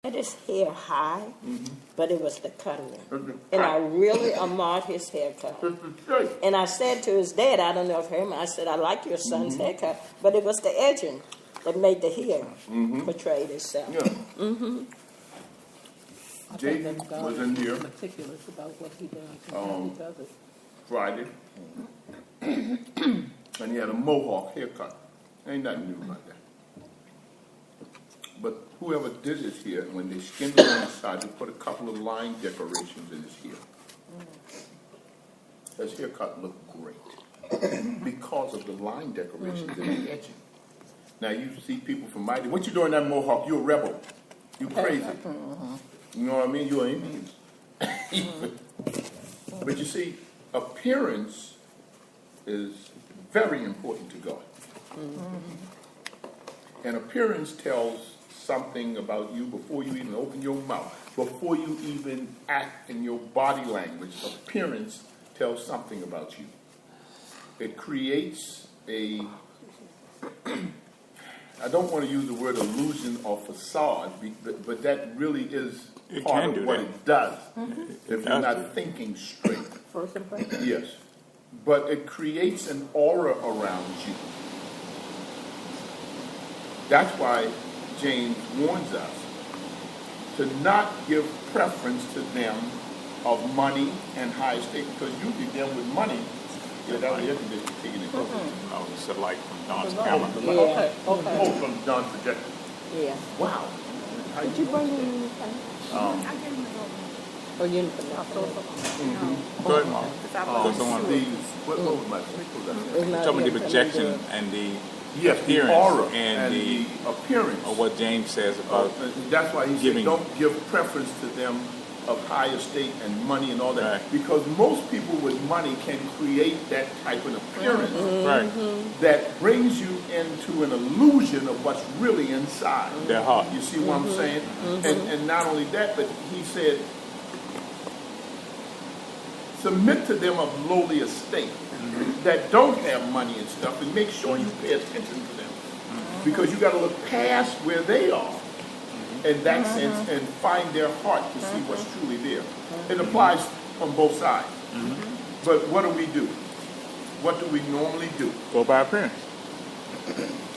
had his hair high, but it was the cutting. And I really admired his haircut. And I said to his dad, I don't know if him, I said, I like your son's haircut, but it was the edging that made the hair portray itself. Yeah. Jaden was in here meticulous about what he does and how he does it. Friday, and he had a mohawk haircut. Ain't nothing new about that. But whoever did his hair, when they skinned it on the side, they put a couple of line decorations in his hair. His haircut looked great because of the line decorations and the edging. Now you see people from Mighty, what you doing that mohawk? You a rebel. You crazy. You know what I mean? You're an Indian. But you see, appearance is very important to God. And appearance tells something about you before you even open your mouth, before you even act in your body language. Appearance tells something about you. It creates a, I don't want to use the word illusion or facade, but that really is part of what it does if you're not thinking straight. First impression. Yes. But it creates an aura around you. That's why James warns us to not give preference to them of money and high estate, because usually them with money, that was the air conditioner taking it over. Oh, it's a light from Don's camera. Yeah. Oh, from Don's projector. Yeah. Wow. How Did you bring your uniform? Oh, uniform. Go ahead, Mom. What was my You're talking about the projection and the yes, the appearance aura and the appearance of what James says about that's why he giving- said don't give preference to them of high estate and money and all that. Right. Because most people with money can create that type of appearance right, that brings you into an illusion of what's really inside. their heart. You see what I'm saying? And not only that, but he said, submit to them of lowly estate that don't have money and stuff, and make sure you pay attention to them. Because you got to look past where they are in that sense and find their heart to see what's truly there. It applies on both sides. But what do? What do we normally do? Go by appearance.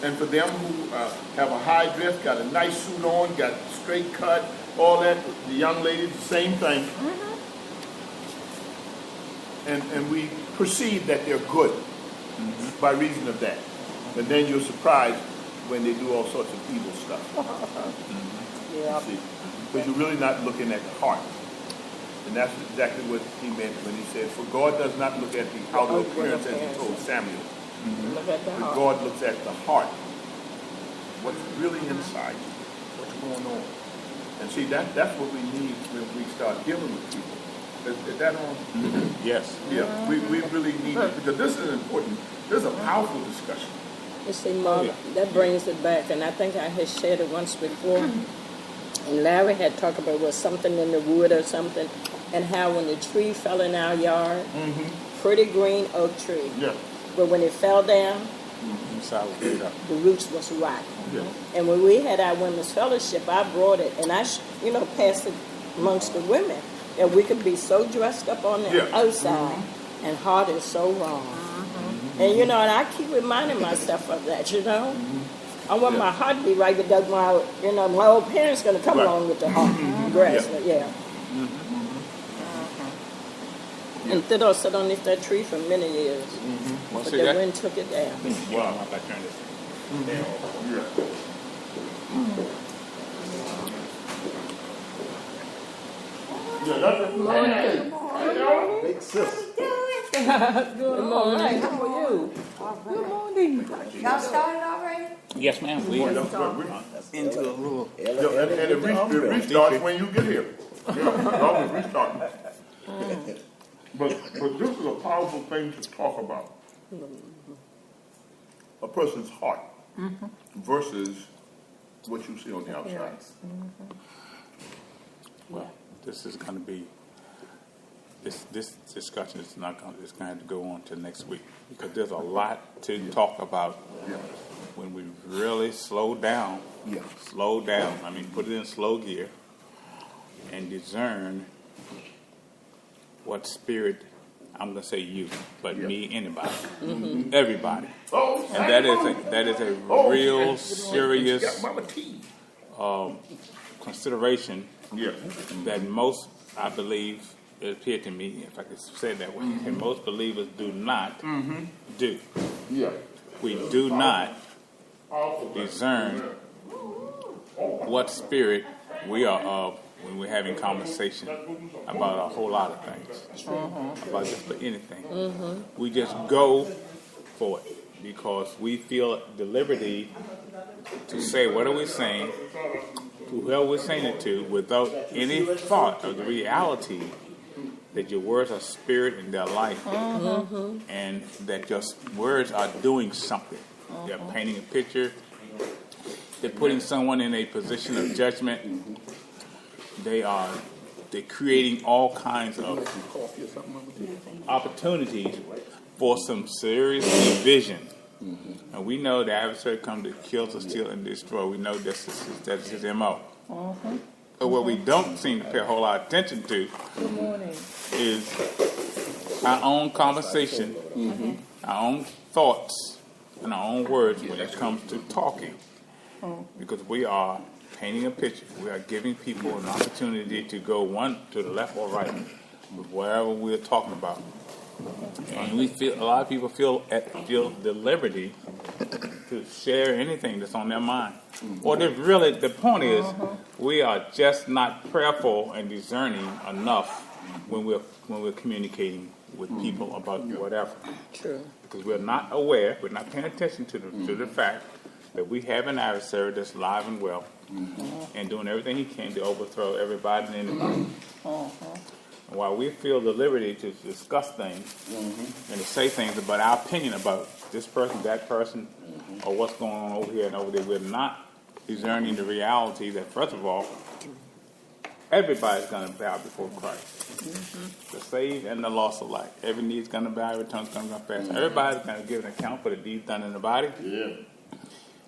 And for them who have a high dress, got a nice suit on, got straight cut, all that, the young ladies, the same thing. And we perceive that they're good by reason of that. But then you're surprised when they do all sorts of evil stuff. Yeah. Because you're really not looking at the heart. And that's exactly what he meant when he said, for God does not look at the outer appearance as he told Samuel. Look at the But heart. God looks at the heart. What's really inside you? What's going on? And see, that's what we need when we start dealing with people. Is that on? Yes. Yeah, we really need it, because this is important. This is a powerful discussion. You see, Mom, that brings it back, and I think I had shared it once before. And Larry had talked about was something in the wood or something, and how when the tree fell in our yard, pretty green oak tree, Yeah. but when it fell down, the roots was rotten. Yeah. And when we had our women's fellowship, I brought it, and I, passed it amongst the women, that we could be so dressed up on the outside, and heart is so wrong. And and I keep reminding myself of that. I want my heart to be right, but that's my, my old parents going to come along with the heart. Grass, And Theodore sat underneath that tree for many years, but the wind took it down. Wow. I turned this. Good morning. Big sis. Good morning. How are you? Good morning. Y'all started already? Yes, ma'am. We Into a little And it restarts when you get here. Yeah, always restarting. But this is a powerful thing to talk about. A person's heart versus what you see on the outside. Well, this is going to be this discussion is not going. It's going to have to go on to next week because there's a lot to talk about. Yeah. when we really slow down, I mean, put it in slow gear and discern what spirit, I'm going to say you, but me, anybody, everybody. And that is a real serious consideration that most, I believe, it appeared to me, if I could say it that way, and most believers do not do. We do not discern what spirit we are of when we're having conversation about a whole lot of things, about just for anything. We just go for it because we feel the liberty to say what are we saying to whoever we're saying it to without any thought of the reality that your words are spirit in their life, and that your words are doing something. They're painting a picture. They're putting someone in a position of judgment. They're creating all kinds of opportunities for some serious division. And we know the adversary comes to kill, to steal, and destroy. We know that's his MO. But what we don't seem to pay a whole lot of attention to is our own conversation, our own thoughts, and our own words when it comes to talking. Because we are painting a picture. We are giving people an opportunity to go one to the left or right with whatever we're talking about. And we feel a lot of people feel the liberty to share anything that's on their mind. Or the point is, we are just not prayerful and discerning enough when we're communicating with people about whatever. True. Because we're not aware, we're not paying attention to the fact that we have an adversary that's live and well, and doing everything he can to overthrow everybody and anybody. And while we feel the liberty to discuss things and to say things about our opinion about this person, that person, or what's going on over here and over there, we're not discerning the reality that, first of all, everybody's going to bow before Christ. The saved and the lost alike. Every knee's going to bow, every tongue's going to confess. Everybody's going to give an account for the deeds done in the body.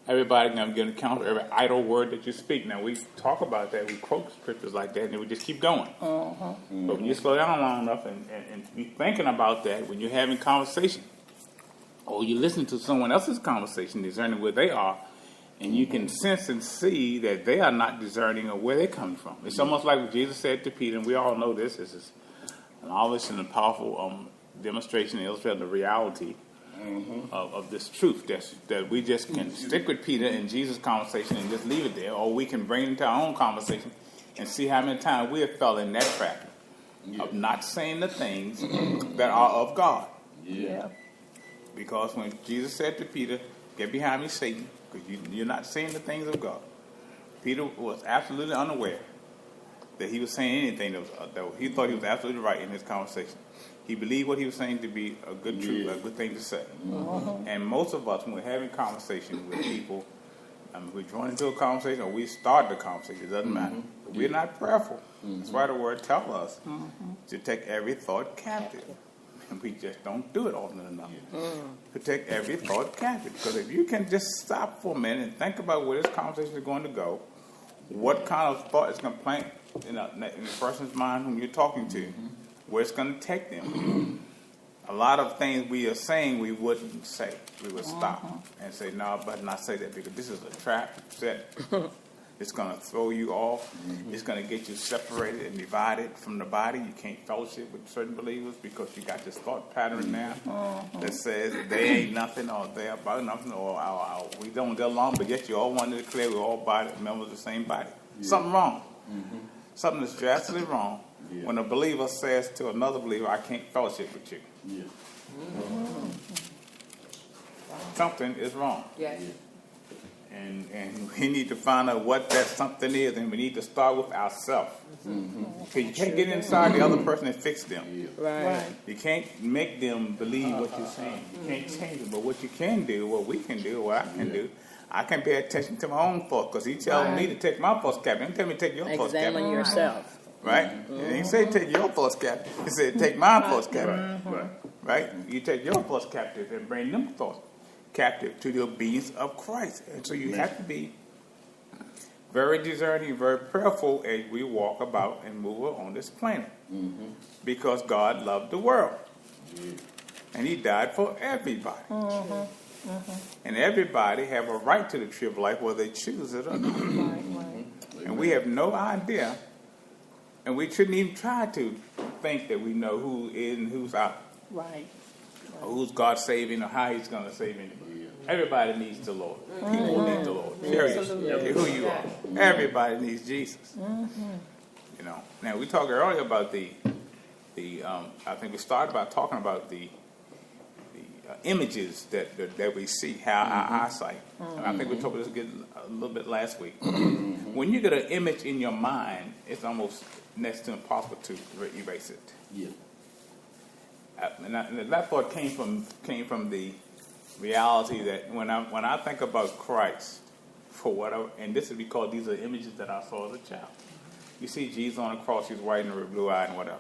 Everybody's going to give an account for every idle word that you speak. Now, we talk about that, we quote scriptures like that, and then we just keep going. But when you slow down long enough and be thinking about that when you're having conversation, or you listen to someone else's conversation, discerning where they are, and you can sense and see that they are not discerning of where they're coming from. It's almost like what Jesus said to Peter, and we all know this. This is an obvious and a powerful demonstration and illustration of the reality of this truth that we just can stick with Peter in Jesus' conversation and just leave it there, or we can bring it into our own conversation and see how many times we have fell in that trap of not saying the things that are of God. Because when Jesus said to Peter, "Get behind me, Satan," because you're not saying the things of God, Peter was absolutely unaware that he was saying anything that he thought he was absolutely right in his conversation. He believed what he was saying to be a good truth, a good thing to say. And most of us, when we're having conversation with people, we join into a conversation or we start the conversation, it doesn't matter. But we're not prayerful. That's why the word tells us to take every thought captive. And we just don't do it often enough. To take every thought captive. Because if you can just stop for a minute and think about where this conversation is going to go, what kind of thought is going to plant in the person's mind whom you're talking to, where it's going to take them. A lot of things we are saying we wouldn't say. We would stop and say, no, but not say that because this is a trap set. It's going to throw you off. It's going to get you separated and divided from the body. You can't fellowship with certain believers because you got this thought pattern now that says they ain't nothing or they're about nothing or we don't get along, but yet you all want to declare we're all members of the same body. Something wrong. Something is drastically wrong when a believer says to another believer, I can't fellowship with you. Something is wrong. And we need to find out what that something is, and we need to start with ourselves. Because you can't get inside the other person and fix them. You can't make them believe what you're saying. You can't change them. But what you can do, what we can do, what I can do, I can pay attention to my own thoughts because he tells me to take my thoughts captive. He tell me to take your thoughts captive. Examine yourself. Right? He didn't say take your thoughts captive. He said take my thoughts captive. Right? You take your thoughts captive and bring them thoughts captive to the obedience of Christ. And so you have to be very discerning, very prayerful as we walk about and move on this planet. Because God loved the world. And he died for everybody. And everybody have a right to the tree of life whether they choose it or not. And we have no idea, and we shouldn't even try to think that we know who is and who's out. Right. Or who's God saving or how he's going to save anybody. Everybody needs the Lord. People need the Lord. Period. Who you are. Everybody needs Jesus. You know. Now we talked earlier about the I think we started by talking about the images that we see, how our eyesight. And I think we talked about this a little bit last week. When you get an image in your mind, it's almost next to impossible to erase it. Yeah. And that thought came from the reality that when I think about Christ, for whatever, and this is because these are images that I saw as a child. You see Jesus on the cross, he's white and blue-eyed and whatever.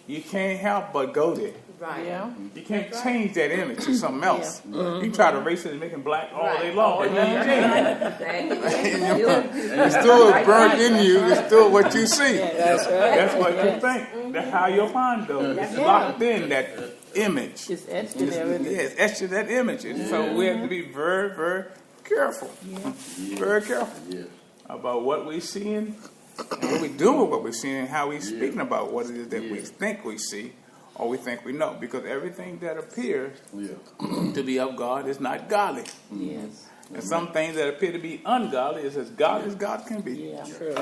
You can't help but go there. Right. Yeah. You can't change that image to something else. You can try to erase it and make it black all day long, but you can't. It's still burnt in you. It's still what you see. That's right. That's what you think. That's how your mind goes. It's locked in that image. It's etched in everything. Yes, etched in that image. And so we have to be very, very careful. Very careful about what we're seeing and what we do with what we're seeing and how we're speaking about what it is that we think we see or we think we know. Because everything that appears to be of God is not godly. Yes. And some things that appear to be ungodly is as godly as God can be. Yeah. True.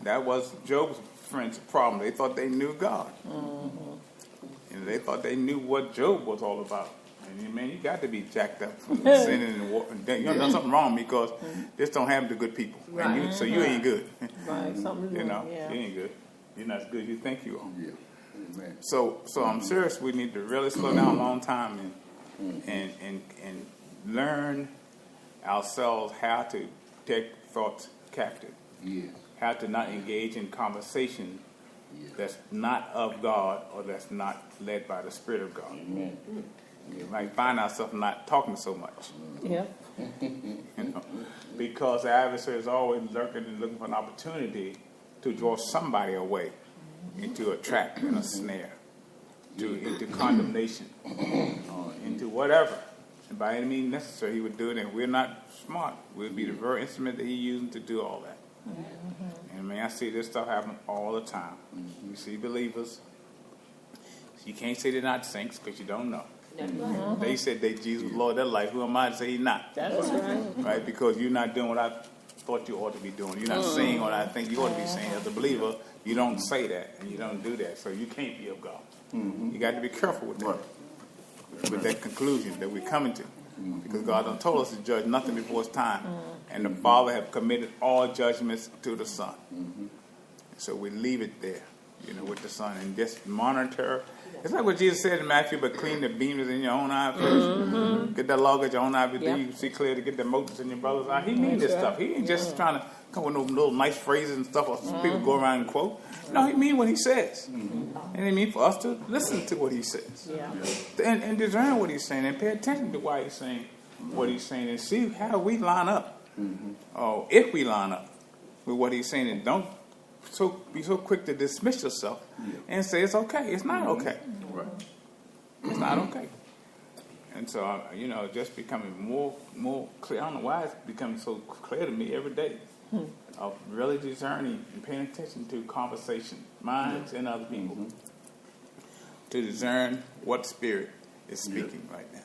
That was Job's friends' problem. They thought they knew God. And they thought they knew what Job was all about. And man, you got to be jacked up from sinning and war. You done something wrong because this don't happen to good people. And you, so you ain't good. Right. Something. You know, Yeah. you ain't good. You're not as good as you think you are. Yeah. Amen. So I'm serious. We need to really slow down a long time and learn ourselves how to take thoughts captive. Yeah. How to not engage in conversation that's not of God or that's not led by the Spirit of God. Amen. You might find ourselves not talking so much. Yeah. You know, because the adversary is always lurking and looking for an opportunity to draw somebody away into a trap and a snare, into condemnation, into whatever. And by any means necessary, he would do it. And we're not smart. We'll be the very instrument that he's using to do all that. And man, I see this stuff happen all the time. You see believers. You can't say they're not saints because you don't know. They said they Jesus was Lord of their life. Who am I to say he's not? That's right. Right? Because you're not doing what I thought you ought to be doing. You're not saying what I think you ought to be saying. As a believer, you don't say that and you don't do that. So you can't be of God. You got to be careful with that. With that conclusion that we're coming to. Because God done told us to judge nothing before it's time. And the Father have committed all judgments to the Son. So we leave it there, you know, with the Son and just monitor. It's like what Jesus said in Matthew, but clean the beams in your own eye first. Get that log at your own eye before you see clear to get the motes in your brother's eye. He means this stuff. He ain't just trying to come with those little nice phrases and stuff or people go around and quote. No, he mean what he says. And he mean for us to listen to what he says. And discern what he's saying and pay attention to why he's saying what he's saying and see how we line up. Or if we line up with what he's saying, and don't be so quick to dismiss yourself and say it's okay. It's not okay. It's not okay. And so, you know, just becoming more clear. I don't know why it's becoming so clear to me every day of really discerning and paying attention to conversation, minds and other people, to discern what spirit is speaking right now.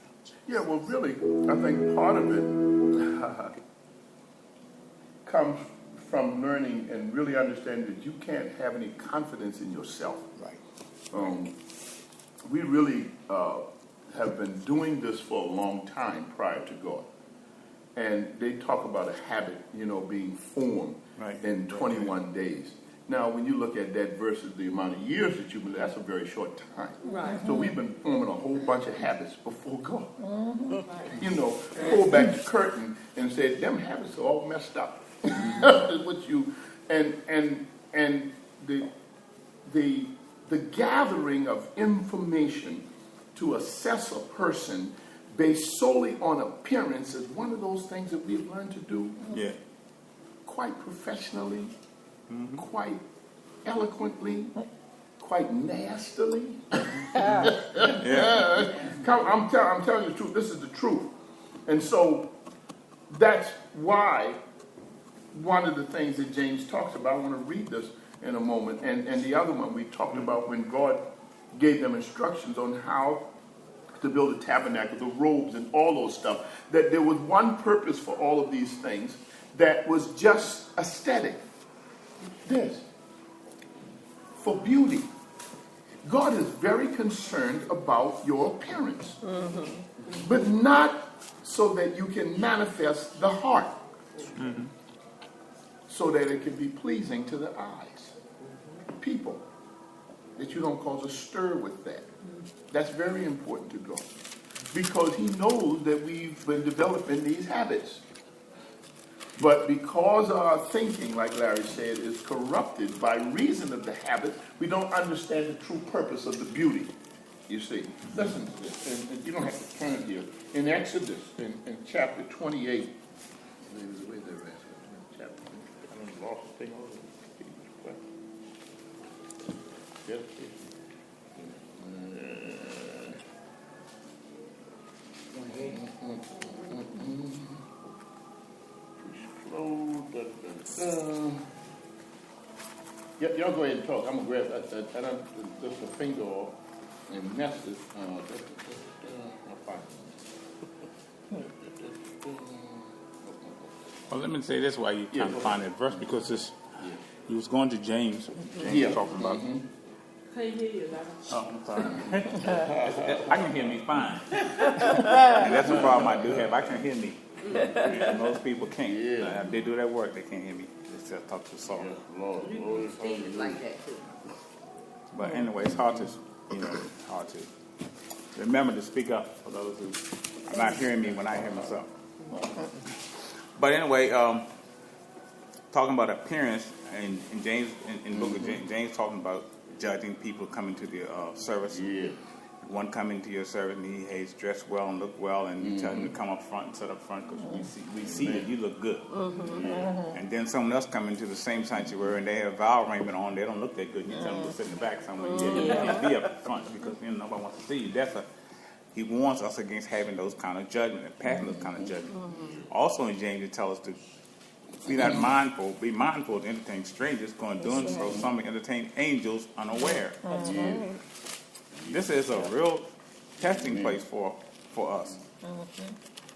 Yeah, well, really, I think part of it comes from learning and really understanding that you can't have any confidence in yourself. Right. We really have been doing this for a long time prior to God. And they talk about a habit, you know, being formed in 21 days. Now, when you look at that versus the amount of years that you've been, that's a very short time. Right. So we've been forming a whole bunch of habits before God. You know, pull back the curtain and say, them habits are all messed up. What you and the gathering of information to assess a person based solely on appearance is one of those things that we've learned to do quite professionally, quite eloquently, quite nastily. I'm telling you the truth. This is the truth. And so that's why one of the things that James talks about, I want to read this in a moment, and the other one we talked about when God gave them instructions on how to build a tabernacle, the robes and all those stuff, that there was one purpose for all of these things that was just aesthetic. This. For beauty. God is very concerned about your appearance, but not so that you can manifest the heart, so that it can be pleasing to the eyes. People, that you don't cause a stir with that. That's very important to God, because he knows that we've been developing these habits. But because our thinking, like Larry said, is corrupted by reason of the habit, we don't understand the true purpose of the beauty. You see, listen to this, and you don't have to turn here. In Exodus, in chapter 28, y'all go ahead and talk. I'm going to grab that. I don't just a finger off and mess it. I'll find it. Well, let me say this while you trying to find that verse, because this, you was going to James. James talking about. Can't hear you, Larry. Oh, I'm sorry. I can hear me fine. And that's the problem I do have. I can hear me. Most people can't. If they do that work, they can't hear me. They still talk too soft. You stand it like that, too. But anyway, it's hard to, hard to remember to speak up for those who are not hearing me when I hear myself. But anyway, talking about appearance, and James, in the book of James talking about judging people coming to the service. One coming to your service and he's dressed well and look well, and you tell him to come up front and sit up front because we see that you look good. And then someone else come into the same sanctuary and they have vow raiment on, they don't look that good. You tell them to sit in the back somewhere. You can't be up front because nobody wants to see you. He warns us against having those kind of judgment and passing those kind of judgment. Also in James it tells us to be mindful to entertain strangers, going doing so some may entertain angels unaware. This is a real testing place for us.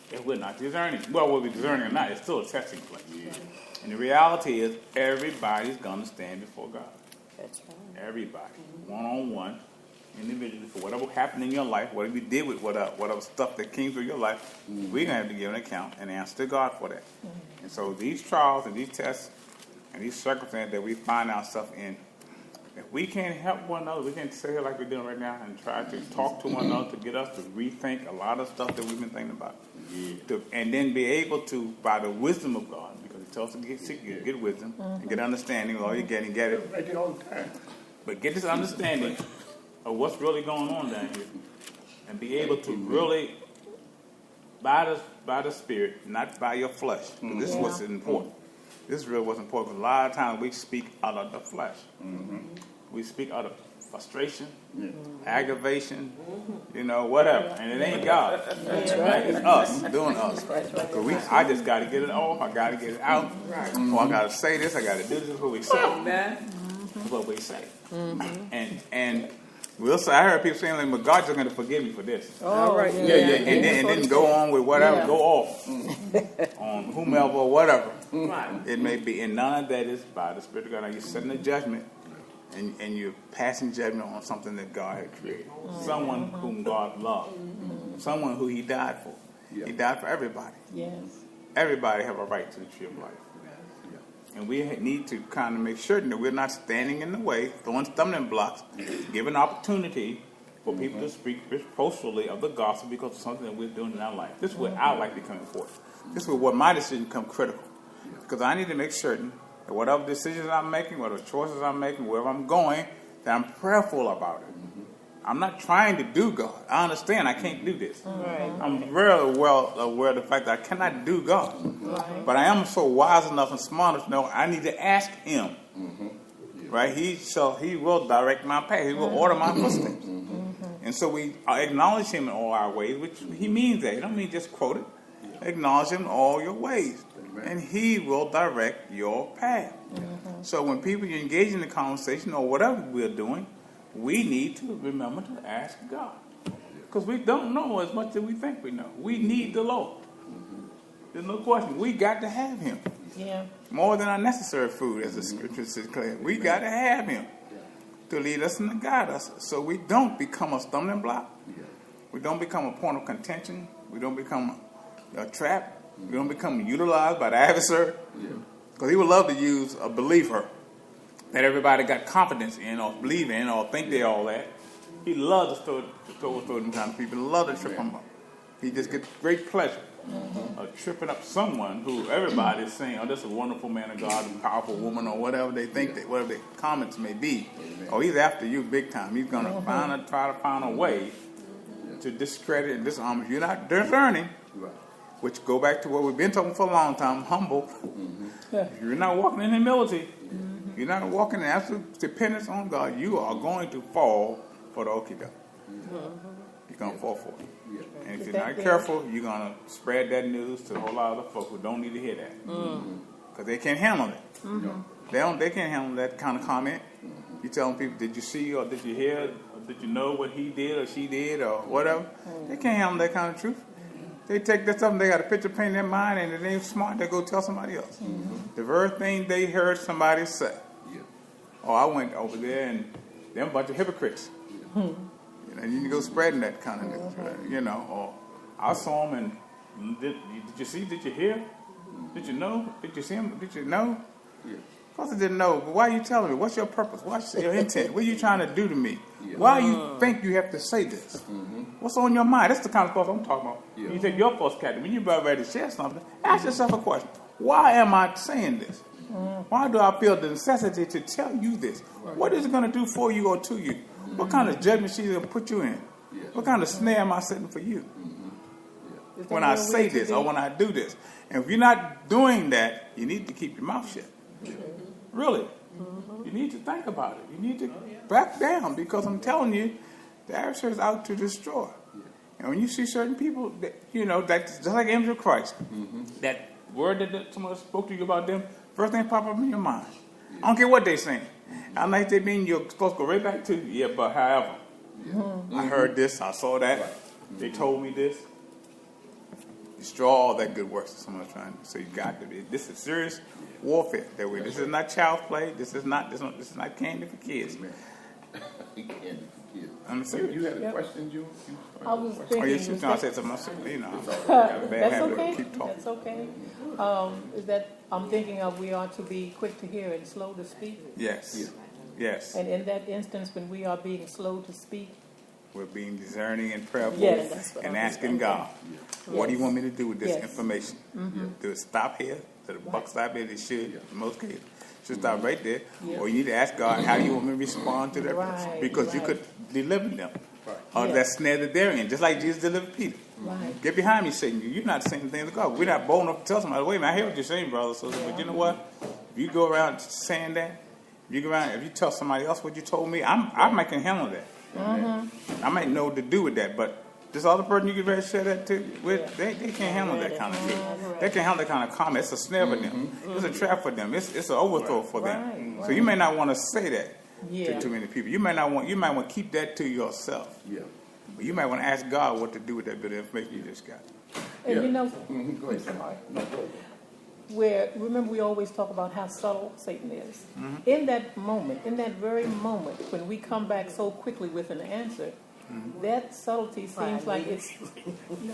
If we're not discerning. Well, whether we're discerning or not, it's still a testing place. And the reality is everybody's going to stand before God. That's right. Everybody. One-on-one, individually, for whatever happened in your life, whatever you did with whatever stuff that came through your life, we're going to have to give an account and answer to God for that. And so these trials and these tests and these circumstances that we find ourselves in, if we can't help one another, we can't sit here like we're doing right now and try to talk to one another to get us to rethink a lot of stuff that we've been thinking about. And then be able to, by the wisdom of God, because he tells us to get wisdom and get understanding of all you get and get it. I get all the time. But get this understanding of what's really going on down here and be able to really, by the Spirit, not by your flesh. This is what's important. This is really what's important. A lot of times we speak out of the flesh. We speak out of frustration, aggravation, whatever. And it ain't God. That's right. It's us doing us. I just got to get it off. I got to get it out. Or I got to say this. I got to do this. This is what we say. That's what we say. And we'll say, I heard people saying, like, but God's going to forgive me for this. All right. And then go on with whatever, go off on whomever or whatever it may be. And none of that is by the Spirit of God. Now you're setting a judgment and you're passing judgment on something that God had created. Someone whom God loved. Someone who he died for. He died for everybody. Yes. Everybody have a right to the tree of life. And we need to kind of make sure that we're not standing in the way, throwing stumbling blocks, giving opportunity for people to speak reproachfully of the gospel because of something that we're doing in our life. This is where our life becomes important. This is where my decision becomes critical. Because I need to make certain that whatever decisions I'm making, whatever choices I'm making, wherever I'm going, that I'm prayerful about it. I'm not trying to do God. I understand I can't do this. Right. I'm very well aware of the fact that I cannot do God. Right. But I am so wise enough and smart enough to know I need to ask him. Right? He will direct my path. He will order my footsteps. And so we acknowledge him in all our ways, which he means that. He don't mean just quote it. Acknowledge him in all your ways. And he will direct your path. So when people engage in the conversation or whatever we're doing, we need to remember to ask God. Because we don't know as much as we think we know. We need the Lord. There's no question. We got to have him. Yeah. More than our necessary food, as the scripture says clear. We got to have him to lead us and to guide us so we don't become a stumbling block. We don't become a point of contention. We don't become a trap. We don't become utilized by the adversary. Because he would love to use a believer that everybody got confidence in or believe in or think they're all that. He loves to overthrow them kind of people. He loves to trip them up. He just gets great pleasure of tripping up someone who everybody is saying, oh, this is a wonderful man of God, a powerful woman, or whatever they think, whatever their comments may be. Oh, he's after you big time. He's going to try to find a way to discredit and disarm. If you're not discerning, which go back to what we've been talking for a long time, humble. If you're not walking in humility, you're not walking in absolute dependence on God, you are going to fall for the okie doke. You're going to fall for it. And if you're not careful, you're going to spread that news to a whole lot of other folks who don't need to hear that. Because they can't handle it. They can't handle that kind of comment. You telling people, did you see or did you hear or did you know what he did or she did or whatever? They can't handle that kind of truth. They take that stuff and they got a picture painted in their mind and if they ain't smart, they go tell somebody else. The very thing they heard somebody say. Oh, I went over there and them a bunch of hypocrites. You know, you need to go spreading that kind of news, you know. Or I saw him and did you see? Did you hear? Did you know? Did you see him? Did you know? Of course I didn't know, but why are you telling me? What's your purpose? What's your intent? What are you trying to do to me? Why you think you have to say this? What's on your mind? That's the kind of stuff I'm talking about. You take your false captive. When you're about ready to share something, ask yourself a question. Why am I saying this? Why do I feel the necessity to tell you this? What is it going to do for you or to you? What kind of judgment she's going to put you in? What kind of snare am I setting for you? When I say this or when I do this. And if you're not doing that, you need to keep your mouth shut. Really. You need to think about it. You need to back down because I'm telling you, the adversary is out to destroy. And when you see certain people, that, you know, that's just like angel of Christ, that word that someone spoke to you about them, first thing pop up in your mind. I don't care what they're saying. I like they mean you're supposed to go right back to, but however, I heard this, I saw that, they told me this. Destroy all that good work that someone's trying to. So you got to be. This is serious warfare. That way, this is not child's play. This is not candy for kids. I'm serious. You had a question, June? I was thinking. Oh, yeah, she was trying to say something. You know, That's okay. Keep talking. That's okay. Is that I'm thinking of we are to be quick to hear and slow to speak. Yes. Yes. And in that instance, when we are being slow to speak, we're being discerning and prayerful and asking God, what do you want me to do with this information? Do it stop here? Do the buck stop here? It should, in most cases. Should stop right there. Or you need to ask God, how do you want me to respond to that person? Because you could deliver them. Or that snare that they're in, just like Jesus delivered Peter. Get behind me, Satan. You're not saying things to God. We're not bold enough to tell somebody, wait a minute, I hear what you're saying, brother. But you know what? If you go around saying that, if you tell somebody else what you told me, I can handle that. I might know what to do with that, but this other person you get ready to share that to with, they can't handle that kind of truth. They can't handle that kind of comment. It's a snare for them. It's a trap for them. It's an overthrow for them. So you may not want to say that to too many people. You might want to keep that to yourself. But you might want to ask God what to do with that bit of information you just got. and you know, Go ahead. sorry. Remember we always talk about how subtle Satan is. In that moment, in that very moment, when we come back so quickly with an answer, that subtlety seems like it's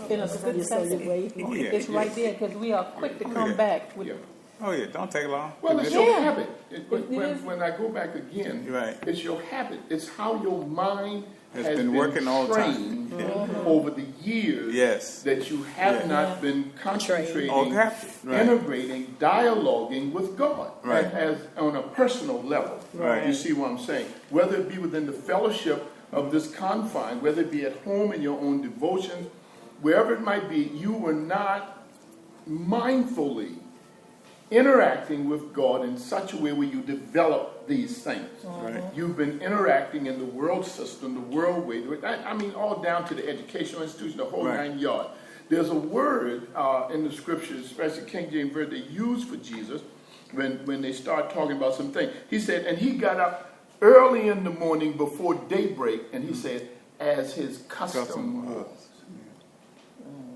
in a split second. It's right there because we are quick to come back with. Oh yeah, don't take long. Well, it's your habit. When I go back again, Right. it's your habit. It's how your mind has been working all the time. trained over the years that you have not been concentrating, integrating, dialoguing with God as on a personal level. You see what I'm saying? Whether it be within the fellowship of this confine, whether it be at home in your own devotions, wherever it might be, you were not mindfully interacting with God in such a way where you develop these things. Right. You've been interacting in the world system, the world way. I mean, all down to the educational institution, the whole Right. 9 yards. There's a word in the scriptures, especially King James Version, they use for Jesus when they start talking about something. He said, and he got up early in the morning before daybreak, and he said, as his custom was.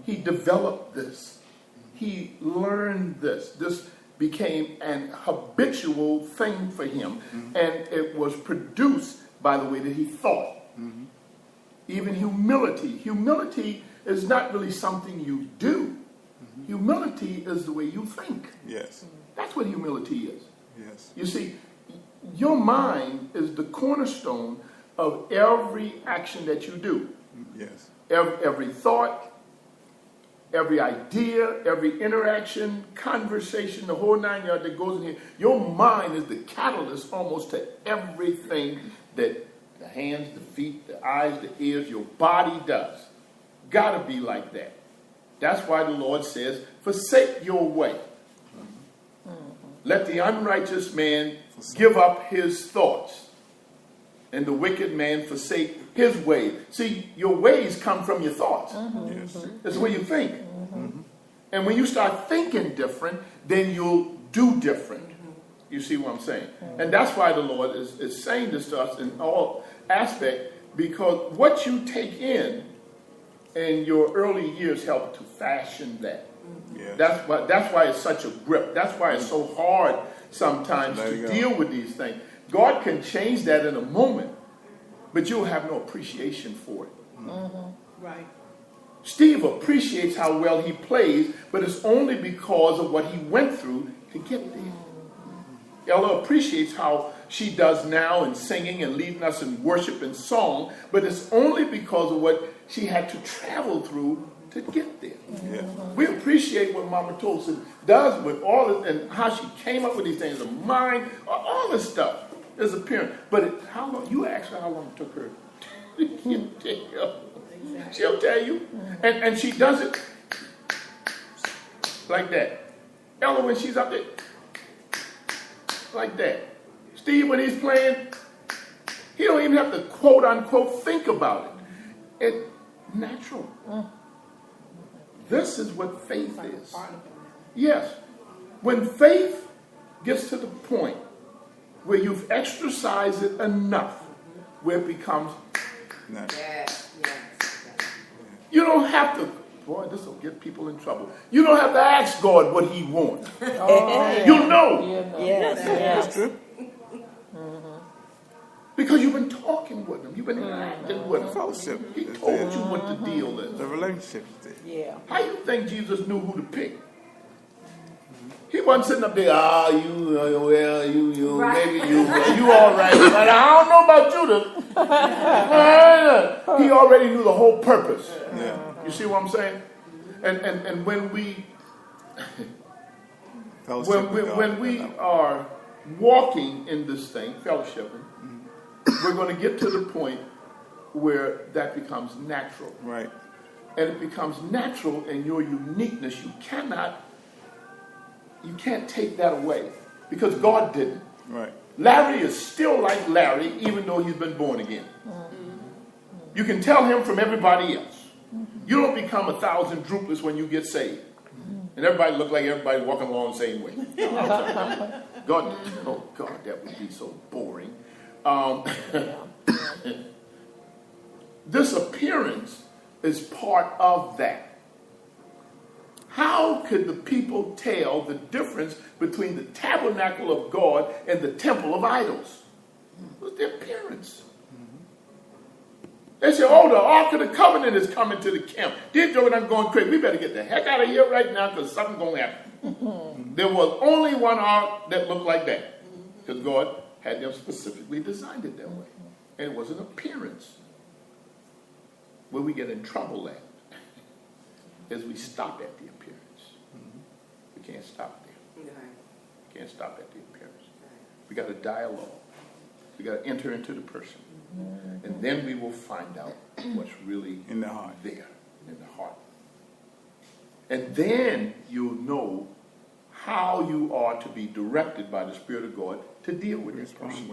He developed this. He learned this. This became an habitual thing for him, and it was produced by the way that he thought. Even humility. Humility is not really something you do. Humility is the way you think. Yes. That's what humility is. Yes. You see, your mind is the cornerstone of every action that you do. Yes. Every thought, every idea, every interaction, conversation, the whole 9 yards that goes in here. Your mind is the catalyst almost to everything that the hands, the feet, the eyes, the ears, your body does. Gotta be like that. That's why the Lord says, forsake your way. Let the unrighteous man give up his thoughts, and the wicked man forsake his way. See, your ways come from your thoughts. Yes. That's the way you think. And when you start thinking different, then you'll do different. You see what I'm saying? And that's why the Lord is saying this to us in all aspects, because what you take in your early years help to fashion that. Yes. That's why it's such a grip. That's why it's so hard sometimes There to you go. deal with these things. God can change that in a moment, but you'll have no appreciation for it. Right. Steve appreciates how well he plays, but it's only because of what he went through to get there. Ella appreciates how she does now in singing and leading us in worship and song, but it's only because of what she had to travel through to get there. Yes. We appreciate what Mama Tolson does with all this and how she came up with these things, the mind, all this stuff is apparent. But how long? You ask her how long it took her. She'll tell you. And she does it like that. Ella, when she's up there, like that. Steve, when he's playing, he don't even have to quote unquote think about it. It's natural. This is what faith is. Yes. When faith gets to the point where you've exercised it enough, where it becomes, Nice. Yes, yes, yes. you don't have to, boy, this will get people in trouble. You don't have to ask God what he wants. You know. Yes, yes. That's true. Because you've been talking with him. You've been interacting with him. Fellowship. He is told there. you what the deal is. The relationship is there. Yeah. How you think Jesus knew who to pick? He wasn't sitting up there, you, Right. maybe you all right, but I don't know about you. He already knew the whole purpose. Yeah. You see what I'm saying? And when we Fellowship with God. when we are walking in this thing, fellowshipping, we're going to get to the point where that becomes natural. Right. And it becomes natural in your uniqueness. You can't take that away because God didn't. Right. Larry is still like Larry even though he's been born again. You can tell him from everybody else. You don't become 1,000 Drupas when you get saved. And everybody look like everybody walking along the same way. No, I'm sorry. God, oh God, that would be so boring. This appearance is part of that. How could the people tell the difference between the tabernacle of God and the temple of idols? It was the appearance. They said, oh, the Ark of the Covenant is coming to the camp. They're joking, I'm going crazy. We better get the heck out of here right now because something's going to happen. There was only one ark that looked like that because God had them specifically designed it that way. And it was an appearance. Where we get in trouble at is we stop at the appearance. We can't stop there. Right. We can't stop at the appearance. We got to dialogue. We got to enter into the person. And then we will find out what's really In the heart. there, in the heart. And then you'll know how you are to be directed by the Spirit of God to deal with this person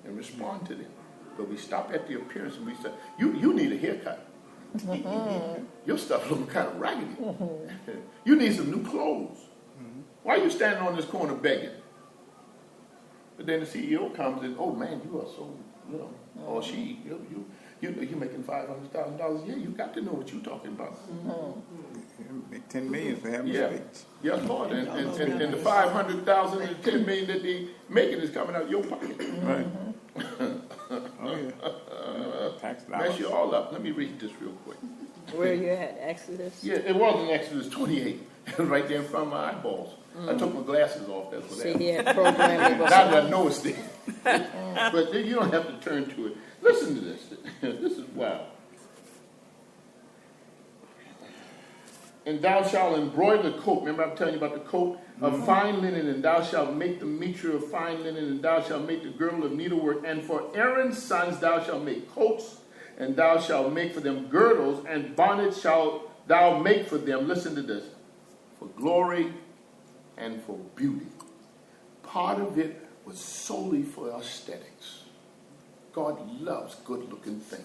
and respond to them. But we stop at the appearance and we say, you need a haircut. Your stuff looking kind of raggedy. You need some new clothes. Why are you standing on this corner begging? But then the CEO comes and, oh man, you are so, or she, you're making $500,000 a year. You got to know what you're talking about. Make 10 million for having Yeah. speech. Yes, Lord. And the 500,000 and 10 million that they making is coming out of your pocket. Right. Oh yeah. Tax Mess dollars. you all up. Let me read this real quick. Where you at? Exodus? Yeah, it was in Exodus 28. It was right there in front of my eyeballs. I took my glasses off. That's what See, happened. he had programmed Now that I know it's there. But then you don't have to turn to it. Listen to this. This is wild. And thou shalt embroider the coat. Remember I'm telling you about the coat of fine linen, and thou shalt make the mitre of fine linen, and thou shalt make the girdle of needlework. And for Aaron's sons thou shalt make coats, and thou shalt make for them girdles, and bonnets shalt thou make for them. Listen to this. For glory and for beauty. Part of it was solely for aesthetics. God loves good-looking things.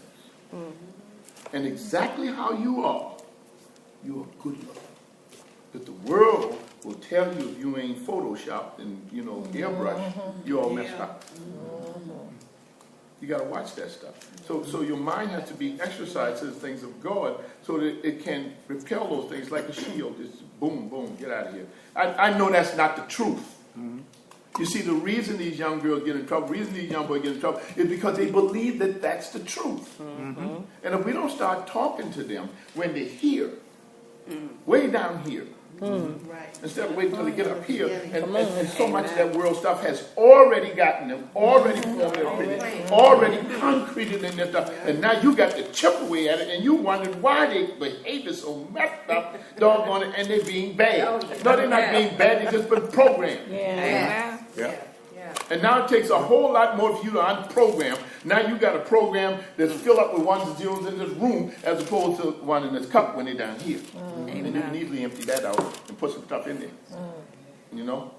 And exactly how you are good looking. But the world will tell you if you ain't photoshopped and, airbrush, you're all messed up. You got to watch that stuff. So your mind has to be exercised to the things of God so that it can repel those things like a shield. Just boom, boom, get out of here. I know that's not the truth. You see, the reason these young girls get in trouble, the reason these young boys get in trouble is because they believe that that's the truth. And if we don't start talking to them when they're here, way down here, Right. instead of waiting until they get up here, and so much of that world stuff has already gotten them, already formed their opinion, already concreted in their stuff, and now you got to chip away at it, and you wondering why they behave so messed up, doggone it, and they're being bad. No, they're not being bad, they've just been programmed. Yeah. Yeah. And now it takes a whole lot more for you to unprogram. Now you got a program that's filled up with ones and zeros in this room as opposed to one in this cup when they're down here. And you can easily empty that out and put some stuff in there. You know?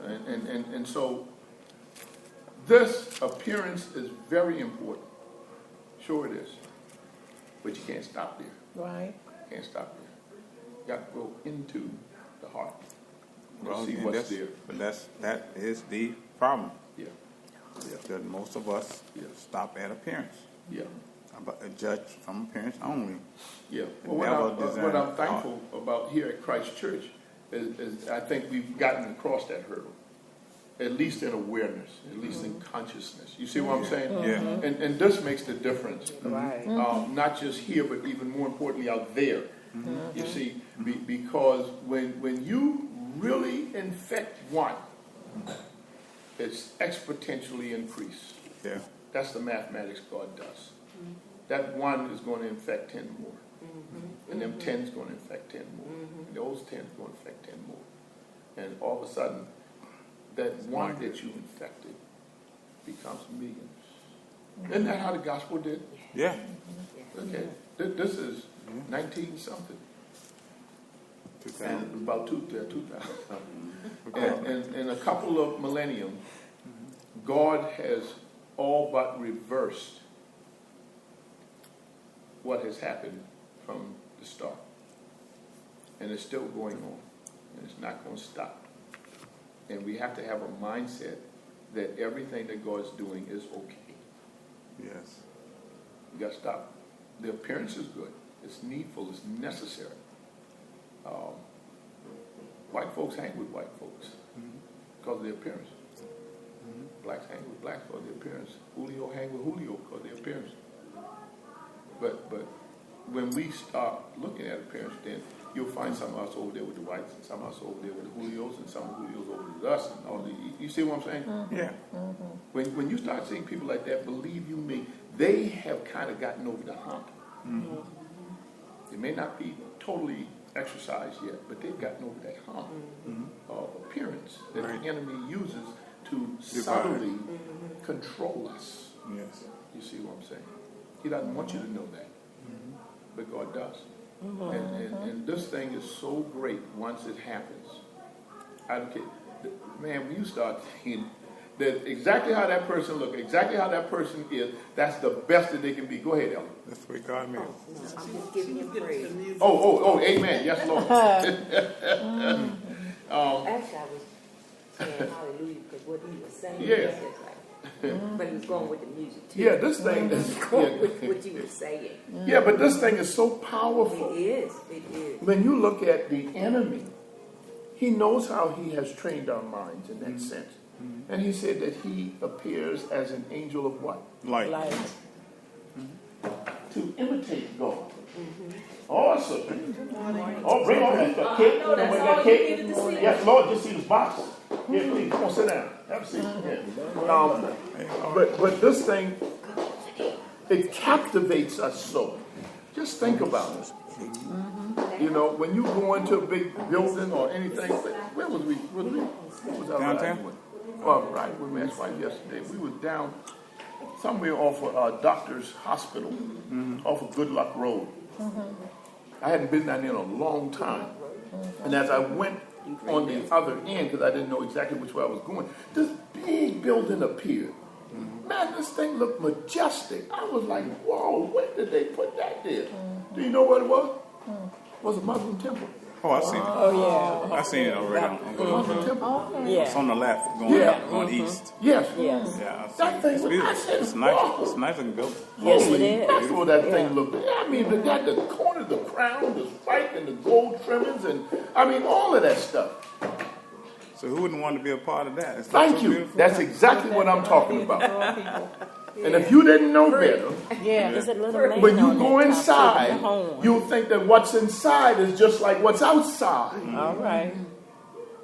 And so this appearance is very important. Sure it is. But you can't stop there. Right. Can't stop there. You got to go into the heart. Well, See and what's there. But that is the problem. Yeah. That most of us stop at appearance. Yeah. Judge from appearance only. Yeah. And Well, never design what I'm thought. thankful about here at Christ Church is I think we've gotten across that hurdle, at least in awareness, at least in consciousness. You see what I'm saying? Yeah. And this makes the difference. Right. Not just here, but even more importantly out there. You see, because when you really infect one, it's exponentially increased. Yeah. That's the mathematics God does. That one is going to infect 10 more. And them 10 is going to infect 10 more. And those 10 is going to infect 10 more. And all of a sudden, that one that you infected becomes millions. Isn't that how the gospel did? Yeah. Okay. This is 19-something. 2000. And about 2000 something. And in a couple of millenniums, God has all but reversed what has happened from the start. And it's still going on. And it's not going to stop. And we have to have a mindset that everything that God's doing is okay. Yes. You got to stop. The appearance is good. It's needful. It's necessary. White folks hang with white folks because of their appearance. Blacks hang with blacks because of their appearance. Julio hang with Julio because of their appearance. But when we start looking at appearance, then you'll find some of us over there with the whites, and some of us over there with the Julios, and some of the Julios over with us, and all the. You see what I'm saying? Yeah. When you start seeing people like that, believe you me, they have kind of gotten over the hump. They may not be totally exercised yet, but they've gotten over that hump of appearance that the enemy uses to subtly control us. Yes. You see what I'm saying? He doesn't want you to know that, but God does. And this thing is so great once it happens. I don't care. Man, when you start thinking that exactly how that person looks, exactly how that person is, that's the best that they can be. Go ahead, Ellen. That's the way God made it. I'm just giving him praise. Oh, amen. Yes, Lord. Actually, I was saying hallelujah because what he was saying Yeah. was just like, but he was going with the music too. Yeah, this thing is Going with what you were saying. yeah, but this thing is so powerful. It is. It is. When you look at the enemy, he knows how he has trained our minds in that sense. And he said that he appears as an angel of what? Light. Like, To imitate God. Awesome. Oh, bring on that stuff. Kate, bring that cake. Yes, Lord, just see this box. Here, please, come on, sit down. Have a seat. Yeah. But this thing, it captivates us so. Just think about it. You know, when you go into a big building or anything, where was we? What was our Downtown? ride? Well, right, we met his wife yesterday. We was down somewhere off of Doctor's Hospital, off of Good Luck Road. I hadn't been down there in a long time. And as I went on the other end, because I didn't know exactly which way I was going, this big building appeared. Man, this thing looked majestic. I was like, whoa, when did they put that there? Do you know what it was? It was a Muslim temple. Oh, I seen it. oh I seen it already. A Muslim temple. yeah, It's yeah, on the left, going Yeah. going east. Yes. yes, Yeah, I see That it. thing It's was- beautiful. I said, It's nice. whoa. It's nice looking building. yes, it Holy is. mackerel, that thing Yeah. looked. I mean, it got the corner, the crown, the spike, and the gold trimmings, and I mean, all of that stuff. So who wouldn't want to be a part of that? It's Thank so you. beautiful. That's exactly what I'm talking Draw about. people. And if you didn't know better, Yeah. There's a little man when you on go that top inside, taking the horn. you'll think that what's inside is just like what's outside. All right.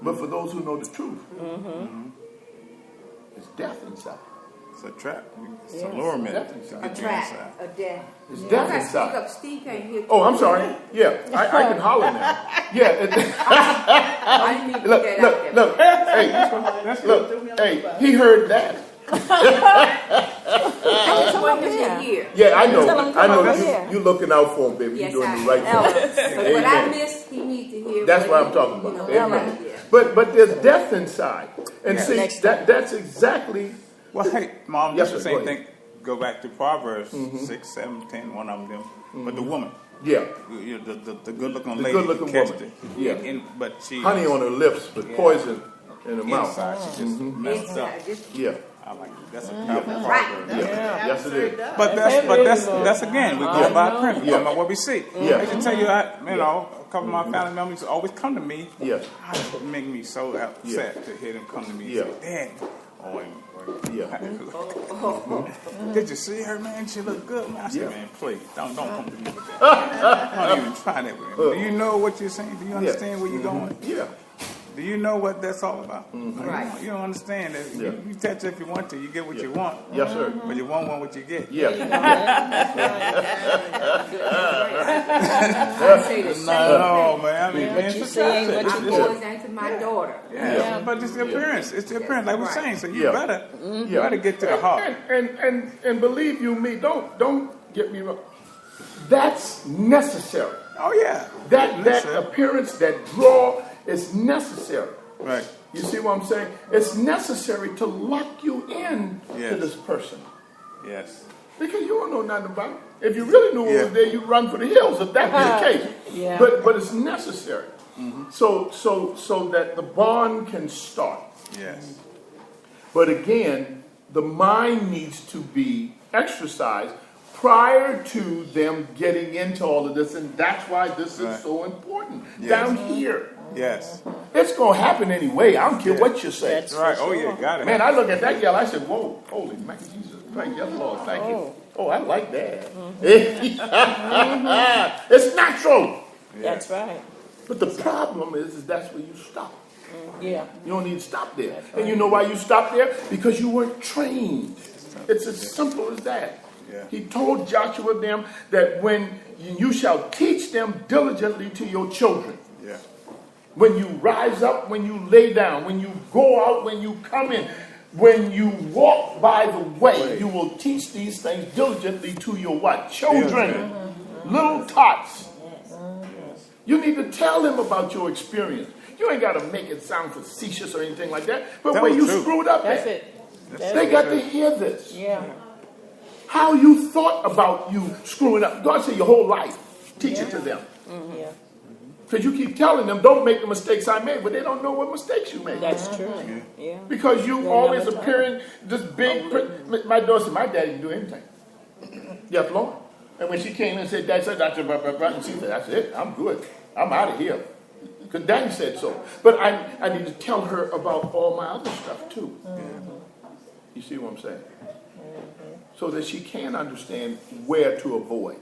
But for those who know the truth, it's death inside. It's a trap. It's Yes. a allurement That's to inside. get you Track, inside. a death. It's You death gotta speak inside. up. Steve can't hear. Oh, I'm sorry. Yeah, I can holler now. Yeah. I didn't mean to Look, put that out there. look, hey, look, hey, he heard that. I just want him to hear. Yeah, I know. Tell him I come over know. here. You looking out for him, baby. Yes, You're doing I the right am. thing. So what I Amen. missed, he needs to hear. That's what he- I'm talking you about. know, Amen. yeah. But there's death inside, and see next that's exactly. Well, hey, Mom, Yes, that's the sir, same go thing. Go back to Proverbs 6, 7, 10, one of them. But the woman, Yeah, the good-looking The lady, good-looking catched woman. it. Yeah. But she honey on her lips, but poison in her mouth. inside, she just messed up. Inside, just Yeah, I like it. That's a powerful right. proverb. yeah, yes it is. But that's again, we go by principle. Yeah. By what we see. Yeah. I can tell you, you know, a couple of my family members always come to me. Yeah. It make me so upset to hear them come to me and Yeah. say, Dad, Yeah. did you see her, man? She looked good, man. I said, Yeah. man, please, don't come to me with that. Don't even try that with me. Do you know what you're saying? Do you understand where you're going? Yeah, Do you know what that's all about? Right. You don't understand that. Yeah. You touch it if you want to. You get what you want. yes sir. But you won't want what you get. Yeah, I say the same No, thing. man. I mean, man, you it's say ain't a- what My you boys and to my daughter. yeah, but it's the appearance. It's the appearance, like we're Right. saying. So you Yeah. better, you Yeah. better get to the heart. and believe you me, don't get me wrong. That's necessary. Oh yeah, That Listen. appearance, that draw is necessary. right. You see what I'm saying? It's necessary to lock you in to Yes. this person. Yes. Because you don't know nothing about it. If you really knew it Yeah. was there, you'd run for the hills if that be the case. Yeah. But it's necessary. So that the bond can start. Yes. But again, the mind needs to be exercised prior to them getting into all of this, and that's why this is Right. so important. Yes. Down here. Yes. It's gonna happen anyway. I don't care what you say. That's Right. Oh yeah, got it. Man, I look at that gal, I said, whoa, holy man, Jesus Christ, yes, Lord, thank you. Oh, I like that. It's natural. That's right. But the problem is that's where you stop. Yeah. You don't need to stop there. And you know why you stop there? Because you weren't trained. It's as simple as that. Yeah. He told Joshua them that when you shall teach them diligently to your children. Yeah. When you rise up, when you lay down, when you go out, when you come in, When you walk by the way, you will teach these things diligently to your what? Children, little tots. You need to tell them about your experience. You ain't got to make it sound facetious or anything like that. But That when was you true. screwed up That's at, it. they got to hear this. Yeah. How you thought about you screwing up. God said your whole life. Teach it to them. Yeah. Because you keep telling them, don't make the mistakes I made, but they don't know what mistakes you made. That's true. Yeah. Because you They always never tell. appearing this big. My daughter said, my daddy didn't do anything. Yes, Lord. And when she came in and said, Dad said, Dr. And she said, that's it. I'm good. I'm out of here. Because Daddy said so. But I need to tell her about all my other stuff too. You see what I'm saying? So that she can understand where to avoid.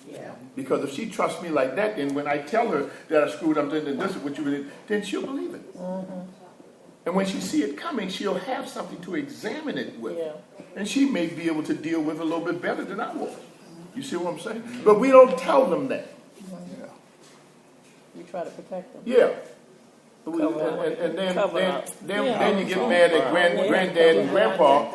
Yeah. Because if she trusts me like that, then when I tell her that I screwed up, then this is what you did, then she'll believe it. And when she see it coming, she'll have something to examine it with. Yeah. And she may be able to deal with it a little bit better than I was. You see what I'm saying? But we don't tell them that. We try to protect them. Yeah. Cover And then Yeah. you get mad at granddad and grandpa,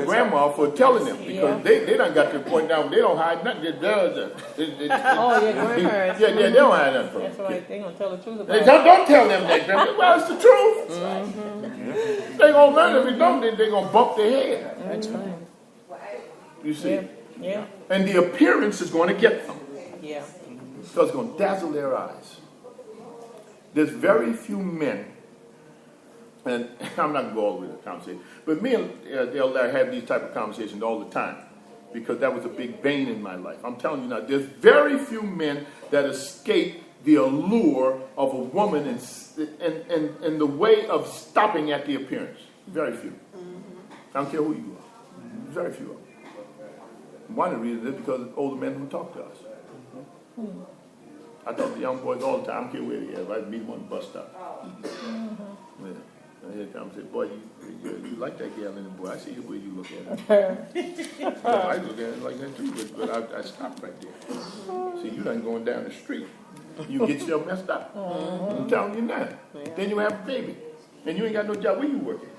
grandma for telling them because they done got to the point now they don't hide nothing. Oh, yeah, grandparents. Yeah, they don't hide nothing from That's them. right. They're going to tell the truth They about it. don't tell them that. Grandma. Well, it's the truth. They gonna learn if they don't. They gonna bump their head. That's right. You see, Yeah. and the appearance is going to get them. Yeah. So it's going to dazzle their eyes. There's very few men, and I'm not going to go all the way to the conversation, but me and they'll have these type of conversations all the time because that was a big bane in my life. I'm telling you now, there's very few men that escape the allure of a woman in the way of stopping at the appearance. Very few. I don't care who you are. Very few of them. One of the reasons is because older men don't talk to us. I talk to young boys all the time. I don't care where they are. I meet them on the bus stop. Yeah. And here comes and say, boy, you like that gal in the boy. I see the way you look at her. Well, I look at it like that too, but I stopped right there. See, you done going down the street. You get yourself messed up. I'm telling you now. Then you have a baby. And you ain't got no job. Where you working?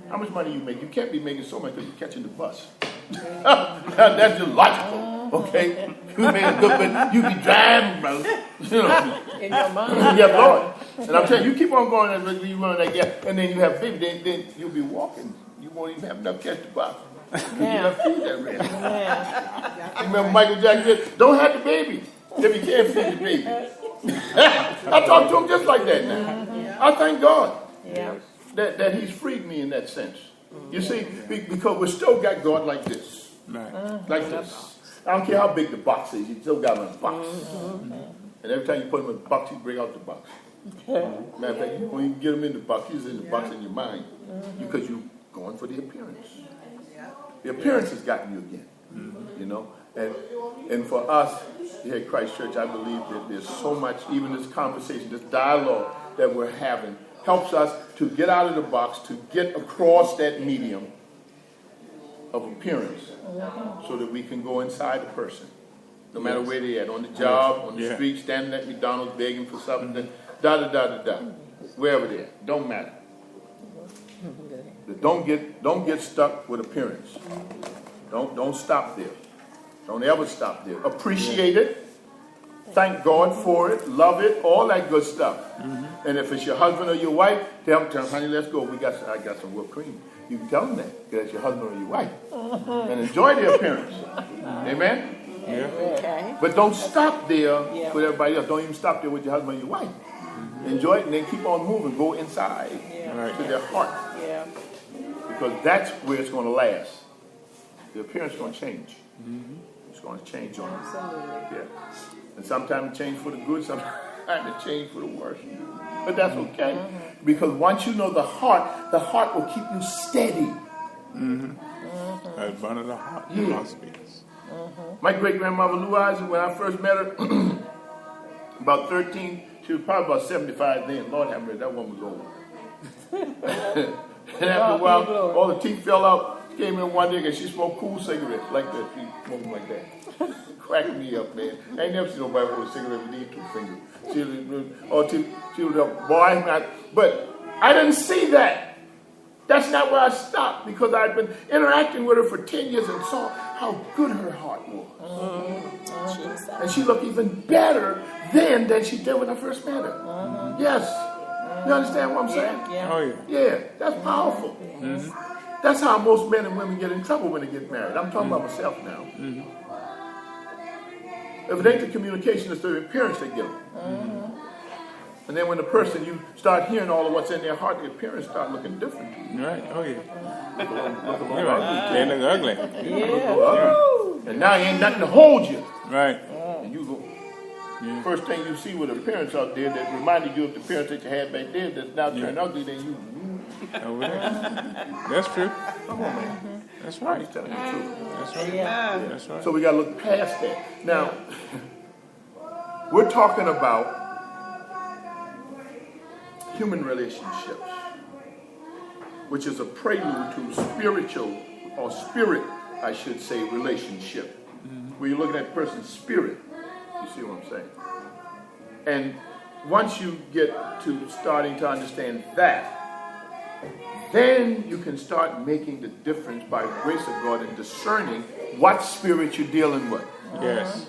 How much money you make? You can't be making so much because you're catching the bus. That's just logical, okay? You made a good bit. You be driving, brother. You know. In your mind. Yeah, Lord. And I'm telling you, you keep on going as you run that gap, and then you have baby. Then you'll be walking. You won't even have enough to catch the bus. You got to feed that man. Yeah. Remember Michael Jackson said, "Don't have the baby if you can't feed the baby." I talk to him just like that now. I thank God. Yeah. That he's freed me in that sense. You see, because we still got God like this. Right. Like this. I don't care how big the box is, you still got him in a box. And every time you put him in the box, you bring out the box. Matter of fact, when you get him in the box, he's in the box in your mind. Because you're going for the appearance. The appearance has gotten you again. You know? And for us here at Christ Church, I believe that there's so much, even this conversation, this dialogue that we're having, helps us to get out of the box, to get across that medium of appearance so that we can go inside the person. No matter where they're at, on the job, on the street, standing at McDonald's begging for something, wherever they're at. Don't matter. But don't get stuck with appearance. Don't stop there. Don't ever stop there. Appreciate it. Thank God for it, love it, all that good stuff. And if it's your husband or your wife, tell them, honey, let's go. I got some whipped cream. You can tell them that, because it's your husband or your wife. And enjoy the appearance. Amen? Okay. But don't stop there with everybody else. Don't even stop there with your husband or your wife. Enjoy it and then keep on moving. Go inside to their heart. Yeah. Because that's where it's going to last. The appearance is going to change. It's going to change on you. Yeah. And sometimes it changes for the good, sometimes it changes for the worse. But that's okay. Because once you know the heart will keep you steady. As one of the heart, the heart speaks. My great-grandmother Lou Eisen, when I first met her, about 13, she was probably about 75 then. Lord have mercy, that woman was old. And after a while, all the teeth fell out. She came in one day and she smoked cool cigarettes like that. She smoked them like that. Cracking me up, man. I ain't never seen nobody with a cigarette with these 2 fingers. She was boy, but I didn't see that That's not where I stopped, because I'd been interacting with her for 10 years and saw how good her heart was. And she looked even better then than she did when I first met her. Yes. You understand what I'm saying? Yeah. Oh, yeah. Yeah, that's powerful. That's how most men and women get in trouble when they get married. I'm talking about myself now. If it ain't the communication, it's the appearance they give them. And then when the person, you start hearing all of what's in their heart, the appearance start looking different. Right. Oh, yeah. You're Right. They look ugly. And now ain't nothing to hold you. Right. And you go, first thing you see with appearance out there that reminded you of the appearance that you had back there that's now turned ugly, then you, Over there. That's true. come on, man. That's I'm right. just telling you the truth. That's right. Yeah. That's right. So we got to look past that. Now, we're talking about human relationships, which is a prelude to spiritual, or spirit, I should say, relationship. Where you're looking at the person's spirit. You see what I'm saying? And once you get to starting to understand that, then you can start making the difference by the grace of God in discerning what spirit you're dealing with. Yes.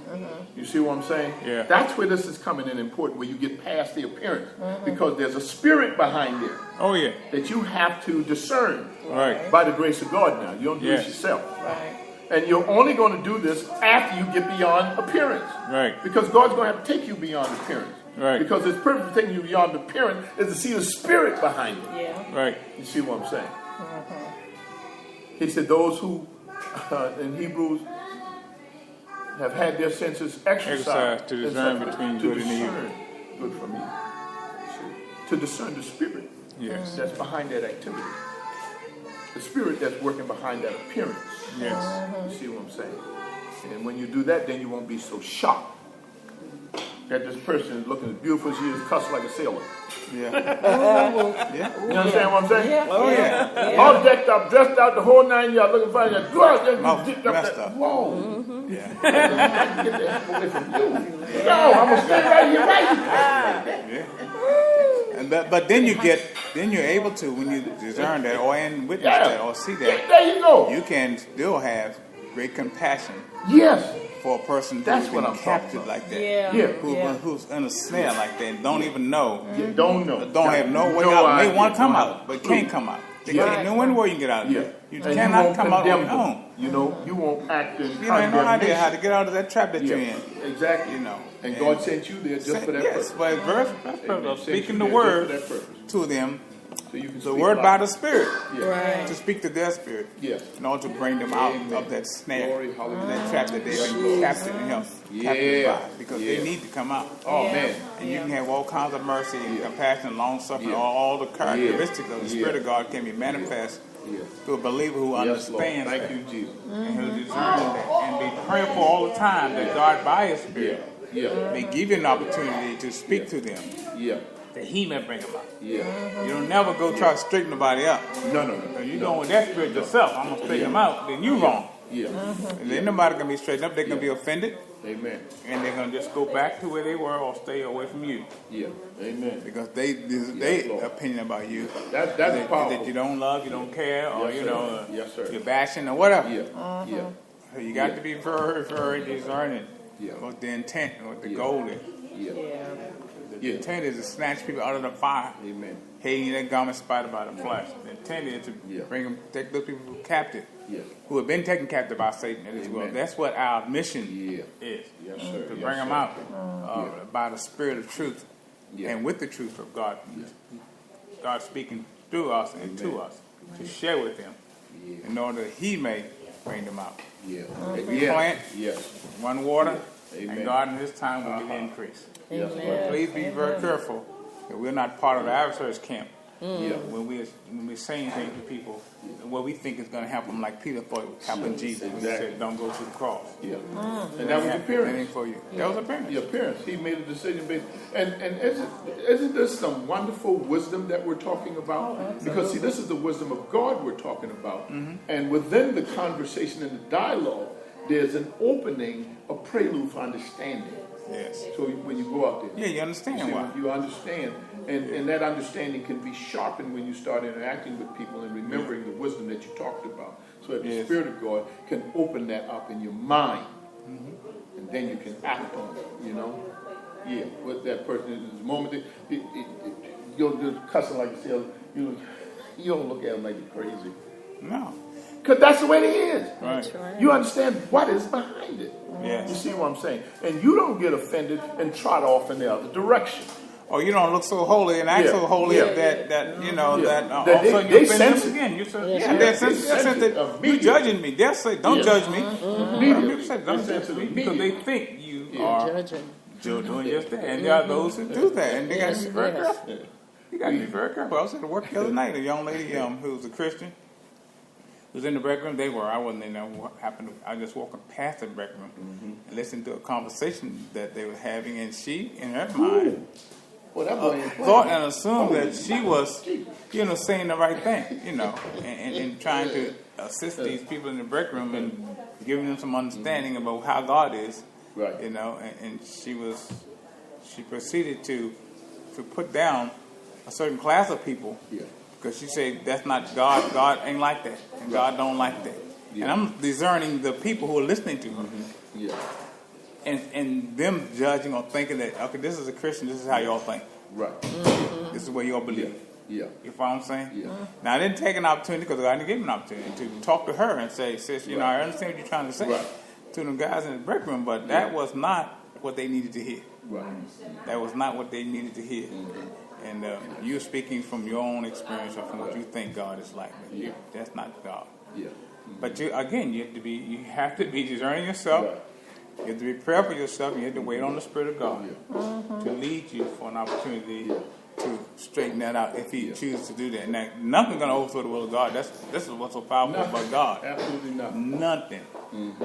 You see what I'm saying? Yeah. That's where this is coming in important, where you get past the appearance. Because there's a spirit behind there Oh, yeah. that you have to discern Right. by the grace of God now. You don't do Yes. this yourself. Right. And you're only going to do this after you get beyond appearance. Right. Because God's going to have to take you beyond appearance. Right. Because His purpose of taking you beyond appearance is to see the spirit behind it. Yeah. Right. You see what I'm saying? He said those who, in Hebrews, have had their senses exercised Exercised to discern between good and evil. Good from evil. See? To discern the spirit Yes. that's behind that activity. The spirit that's working behind that appearance. Yes. You see what I'm saying? And when you do that, then you won't be so shocked that this person is looking as beautiful as she is, cussed like a sailor. Yeah. You understand what I'm saying? Yeah. Oh, yeah. All decked up, dressed out, the whole 9 yards, looking fine. Mouth Dipped up messed that. up. Whoa. Yeah. Get the heck away from you. No, I'm going to stay right here, right here. Yeah. And but then you're able to, when you discern that or and witness that or see Yeah, that, there you go. you can still have great compassion Yes. for a person That's who's what been I'm talking captured about. like that. Yeah. Yeah. Who's in a snare like that and don't even know, You don't know. don't have no way No out. They idea. want to come Don't out, have but a can't clue. come out. They Yeah. can't know any way you can get out of Yeah. it. You And cannot won't come out on condemn your them. own. You know, you won't act in You have no idea how to condemnation. get out of that trap that Yeah, you're in. exactly. You know, And God sent you there just for that yes, purpose. for a verse Amen. of Sent speaking you the there word just for that purpose. to them, So you can the speak word life. by the Spirit, Yeah. Right. to speak to their spirit, Yes. in order to bring them out Amen. of that snare, Glory, hallelujah. that trap that they've been captured and held captive Yeah. by, because Yeah. they need to come out. Oh, Yeah. man. And you can have all kinds of mercy and Yeah. compassion, long suffering, Yeah. all the characteristics of the Yeah. Spirit of God can be manifest Yeah. to a believer who Yes, Lord. understands Thank that you, Jesus. and who discerns that and be prayerful all the time that God by His Yeah. Spirit Yeah. may give you an opportunity to speak to them, Yeah. that He may bring them out. Yeah. You don't never go try to straighten nobody up. No, no, If no. you going with that spirit yourself, I'm gonna straighten them out, then you wrong. Yeah. And then nobody gonna be straightened up, they're gonna be offended, Amen. and they're gonna just go back to where they were or stay away from you. Yeah. Amen. Because they Lord. opinion about you. That's that powerful. you don't love, you don't care, or Yes, you sir. know, Yes, sir. you're bashing or whatever. Yeah. Yeah. So you got to be very, very discerning Yeah. what the intent, what the Yeah. goal is. Yeah. The Yeah. intent is to snatch people out of the fire, Amen. hating their garment spotted by the flesh. The intent is to Yeah. bring them, take those people captive, Yeah. who have been taken captive by Satan in this world. Amen. That's what our mission Yeah. is. Yes, sir. To Yes, bring them sir. out Yeah. by the spirit of truth Yeah. and with the truth of God. God speaking through us and to us to share with them Yeah. in order that He may bring them out. Yeah. We Yeah. plant, Yes. one water, Amen. and God in His time will get increase. Yes, But Lord. please be very careful that we're not part of the adversary's camp Yeah. when we're saying things to people what we think is going to help them, like Peter thought it would happen Jesus when he Exactly. said, "Don't go to the cross." Yeah. And that was That appearance. ain't for you. That was appearance. The appearance. He made a decision based. And isn't this some wonderful wisdom that we're talking about? Because see, this is the wisdom of God we're talking about. And within the conversation and the dialogue, there's an opening, a prelude for understanding. Yes. So when you go out there. Yeah, you understand why. You understand, and that understanding can be sharpened when you start interacting with people and remembering the wisdom that you talked about. So that the Yes. Spirit of God can open that up in your mind, and then you can act on it. You know, yeah. With that person, in the moment you'll just cussing like you don't look at them like you're crazy, No. because that's the way it is. Right. You understand what is behind it. Yes. You see what I'm saying? And you don't get offended and trot off in the other direction. Or you don't look so holy and act Yeah. so holy Yeah. that you know Yeah. that all That of a sudden they you offend sense them it. again. You say, Yes, yeah, yes. they're They sense sense that it you immediately. judging me. They'll say, don't Yeah. judge me. Immediately. People say, don't They sense judge it me because they immediately. think you Yeah. are Judging. doing just that. And there are those who do that, and they got to be very Yes. careful. You got to be very careful. I was at work the other night. A young lady who was a Christian was in the break room. They were. I wasn't in there. I just walking past the break room and listened to a conversation that they were having, and she, in her mind, Well, that boy ain't playing. thought and assumed that she was, saying the right thing, and trying to assist these people in the break room and giving them some understanding about how God is, Right. and she proceeded to put down a certain class of people. Yeah. Because she said that's not God. God ain't like that, and God don't like that. Yeah. And I'm discerning the people who are listening to her, Yeah. and them judging or thinking that okay, this is a Christian. This is how y'all think. Right. This is what y'all believe. Yeah. You follow what I'm saying? Yeah. Now I didn't take an opportunity because I didn't give him an opportunity to talk to her and say, sis, I understand what you're trying to say Right. to them guys in the break room, but that was not what they needed to hear. Right. That was not what they needed to hear. And you're speaking from your own experience or from what you think God is like. But that's not God. Yeah. But you have to be discerning yourself. Right. You have to be prayerful for yourself. You have to wait on the Spirit of God to lead you for an opportunity to straighten that out if He chooses to do that. Now, nothing's going to overthrow the will of God. This is what's so powerful about God. Absolutely nothing. Nothing.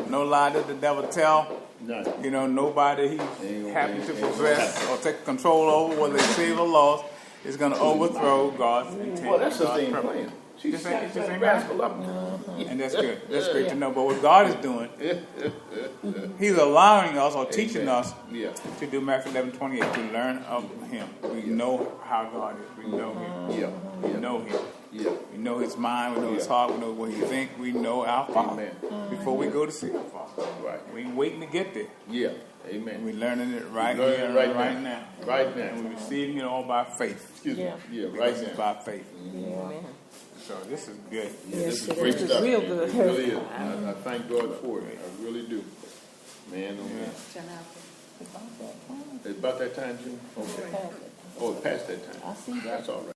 No lie did the devil tell. Nothing. Nobody he's gonna happy to ain't gonna possess or take control over, whether they save or lost, is going to overthrow God's intent. Well, that's the God's thing purpose. playing. She's Just ain't- just ain't rascal up. And that's good. That's great to know. But what God is doing, He's allowing us or teaching us Yeah. to do Matthew 11:28 to learn of Him. We know how God is. We know Him. Yeah. We Yeah. know Him. Yeah. We know His mind. We know His Yeah. heart. We know what He thinks. We know our Father Amen. before we go to see our Father. Right. We ain't waiting to get there. Yeah. And Amen. we're learning it right Learning here, it right right now. Right now. And we're receiving it all by faith. Excuse me. Yeah. Yeah. Right Because it's now. by faith. Amen. So this is good. This is Yes, great it is. stuff. Real good. It really is. I thank God for it. I really do. Man, oh man. It's about that time, June? Okay. Oh, it's past that time. I see that. That's all right.